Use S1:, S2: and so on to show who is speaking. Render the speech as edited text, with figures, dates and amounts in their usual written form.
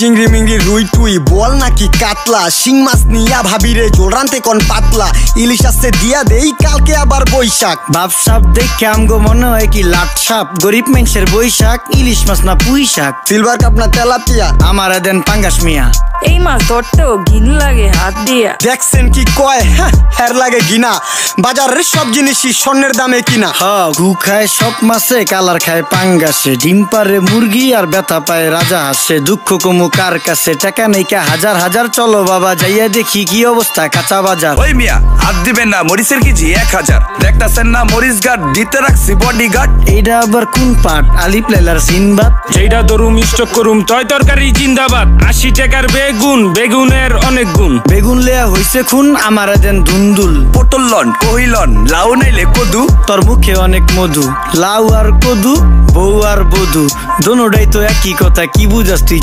S1: চিংড়ি মিংড়ি রুই টুই বল নাকি কাতলা, শিং মাছ নিয়া ভাবিরে জোল রানতে কোন পাতলা, ইলিশ আসছে দিয়া দেই কালকে আবার বৈশাক।
S2: বাপ সাপ দেখে আমগো মনে হয় কি লাট সাপ, গরিব মানুষের বৈশাক, ইলিশ মাছ না পুঁই শাক।
S1: সিলভার কাপ না তেলাপিয়া,
S2: আমারে দেন পাঙ্গাস মিয়া।
S3: এই মাছ ধরতেও ঘিন লাগে হাত দিয়া।
S1: দেখছেন কি কয়, হ্যার লাগে ঘিনা, বাজারের সব জিনিসই স্বর্ণের দামে কিনা।
S2: গু খায় সব মাছে, কালার খায় পাঙ্গাসে, ডিম পারে মুরগি আর ব্যথা পায় রাজা হাসে। দুঃখ কমু কার কাছে, টাকা নেই কা হাজার হাজার, চলো বাবা যাইয়া দেখি কি অবস্থা কাঁচা বাজার।
S4: ওই মিয়া হাত দিবেন না, মরিচের কেজি 1000, দেখতাছেন না মরিচ গার্ড দিতে রাখছি বডি গার্ড।
S2: এইটা আবার কোন পাট, আলিপ লাইলার সিনবাদ।
S5: যেইটা ধরুম স্টক করুম তয় তরকারি জিন্দাবাদ, 80 টাকার বেগুন, বেগুনের অনেক গুণ।
S2: বেগুন লেয়া হইছে খুন, আমারে দেন ধুন্দুল।
S4: পটল লন কহিলন, লাউ নাইলে কদু।
S2: তোর মুখে অনেক মধু, লাউ আর কদু, বউ আর বধু, দোনোটাই তো একই কথা, কি বুঝাস তুই?